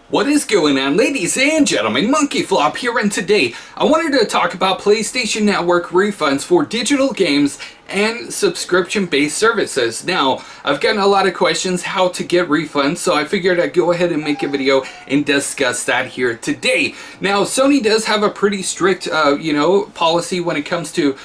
What is going on, ladies and gentlemen? Monkey Flop here, and today I wanted to talk about PlayStation Network refunds for digital games and subscription-based services. Now, I've gotten a lot of questions how to get refunds, so I figured I'd go ahead and make a video and discuss that here today. Now, Sony does have a pretty strict, policy when it comes to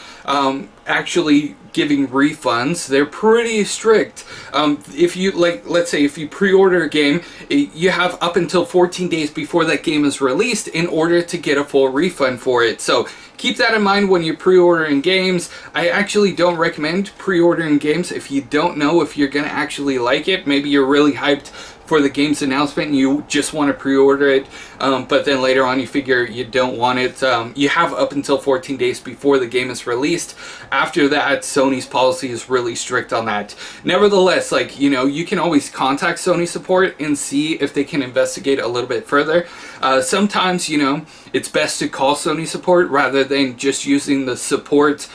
actually giving refunds. They're pretty strict. If you, let's say if you pre-order a game, you have up until 14 days before that game is released in order to get a full refund for it. So keep that in mind when you're pre-ordering games. I actually don't recommend pre-ordering games if you don't know if you're gonna actually like it. Maybe you're really hyped for the game's announcement and you just want to pre-order it, but then later on you figure you don't want it. You have up until 14 days before the game is released. After that, Sony's policy is really strict on that. Nevertheless, you can always contact Sony support and see if they can investigate a little bit further. Sometimes, it's best to call Sony support rather than just using the support,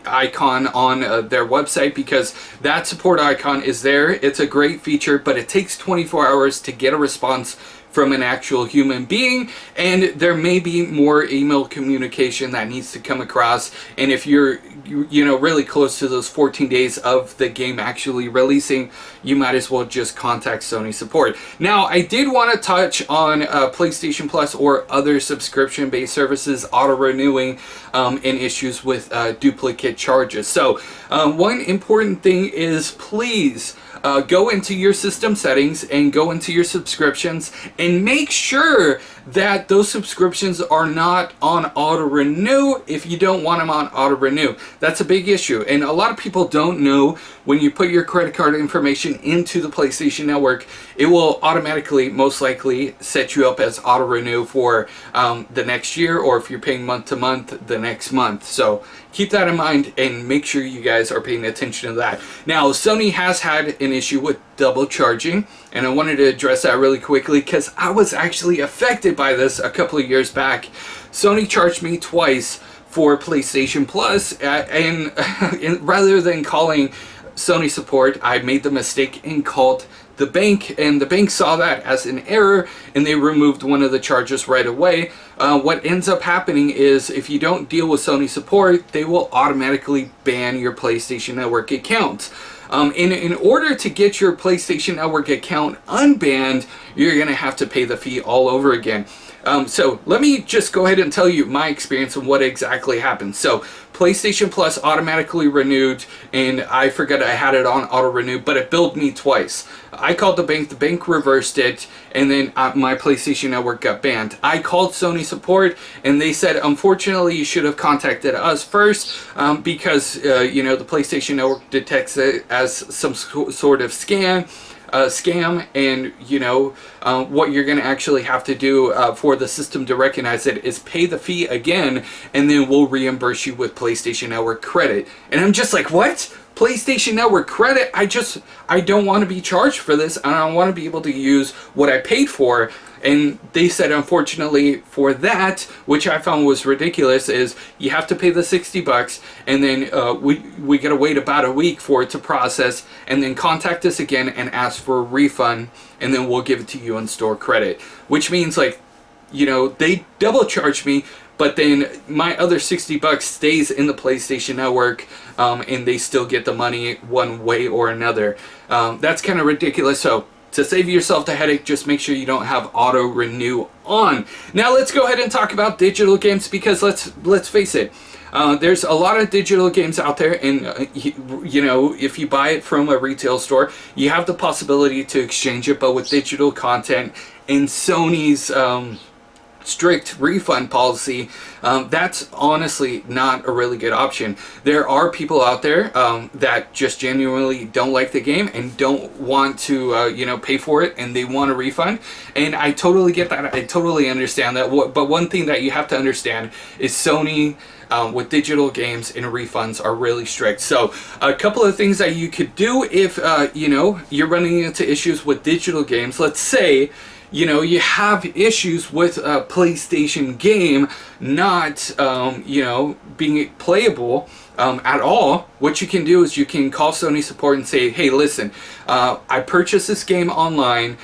icon on their website, because that support icon is there. It's a great feature, but it takes 24 hours to get a response from an actual human being, and there may be more email communication that needs to come across. And if you're really close to those 14 days of the game actually releasing, you might as well just contact Sony support. Now, I did want to touch on PlayStation Plus or other subscription-based services auto-renewing and issues with duplicate charges. So one important thing is, please go into your system settings and go into your subscriptions and make sure that those subscriptions are not on auto renew if you don't want them on auto renew. That's a big issue, and a lot of people don't know when you put your credit card information into the PlayStation Network, it will automatically, most likely, set you up as auto renew for the next year, or if you're paying month to month, the next month. So keep that in mind and make sure you guys are paying attention to that. Now, Sony has had an issue with double charging, and I wanted to address that really quickly because I was actually affected by this a couple of years back. Sony charged me twice for PlayStation Plus, and rather than calling Sony support, I made the mistake and called the bank, and the bank saw that as an error and they removed one of the charges right away. What ends up happening is, if you don't deal with Sony support, they will automatically ban your PlayStation Network account. In order to get your PlayStation Network account unbanned, you're going to have to pay the fee all over again. So let me just go ahead and tell you my experience and what exactly happened. So PlayStation Plus automatically renewed, and I forgot I had it on auto renew, but it billed me twice. I called the bank reversed it, and then my PlayStation Network got banned. I called Sony support, and they said, unfortunately, you should have contacted us first, because the PlayStation Network detects it as some sort of scam, and what you're going to actually have to do for the system to recognize it is pay the fee again, and then we'll reimburse you with PlayStation Network credit. And I'm just like, what? PlayStation Network credit? I don't want to be charged for this, and I want to be able to use what I paid for. And they said, unfortunately for that, which I found was ridiculous, is you have to pay the $60, and then we gotta wait about a week for it to process, and then contact us again and ask for a refund, and then we'll give it to you in store credit. Which means, they double charged me, but then my other $60 stays in the PlayStation Network, and they still get the money one way or another. That's kind of ridiculous. So to save yourself the headache, just make sure you don't have auto renew on. Now let's go ahead and talk about digital games, because let's face it, there's a lot of digital games out there, and if you buy it from a retail store, you have the possibility to exchange it. But with digital content and Sony's strict refund policy, that's honestly not a really good option. There are people out there that just genuinely don't like the game and don't want to pay for it, and they want a refund, and I totally get that. I totally understand that. But one thing that you have to understand is Sony with digital games and refunds are really strict. So a couple of things that you could do if you're running into issues with digital games. Let's say you have issues with a PlayStation game not being playable at all, what you can do is you can call Sony support and say, hey, listen, I purchased this game online.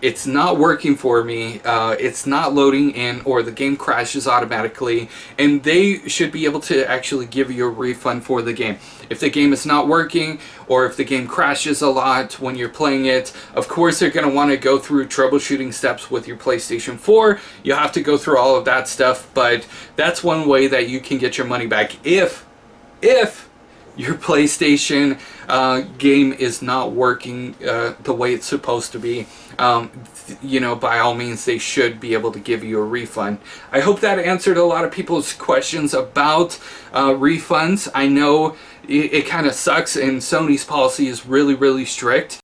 It's not working for me. It's not loading in, or the game crashes automatically, and they should be able to actually give you a refund for the game. If the game is not working, or if the game crashes a lot when you're playing it, of course they're going to want to go through troubleshooting steps with your PlayStation 4. You have to go through all of that stuff, but that's one way that you can get your money back if your PlayStation game is not working the way it's supposed to be. You know, by all means, they should be able to give you a refund. I hope that answered a lot of people's questions about refunds. I know it kind of sucks, and Sony's policy is really, really strict.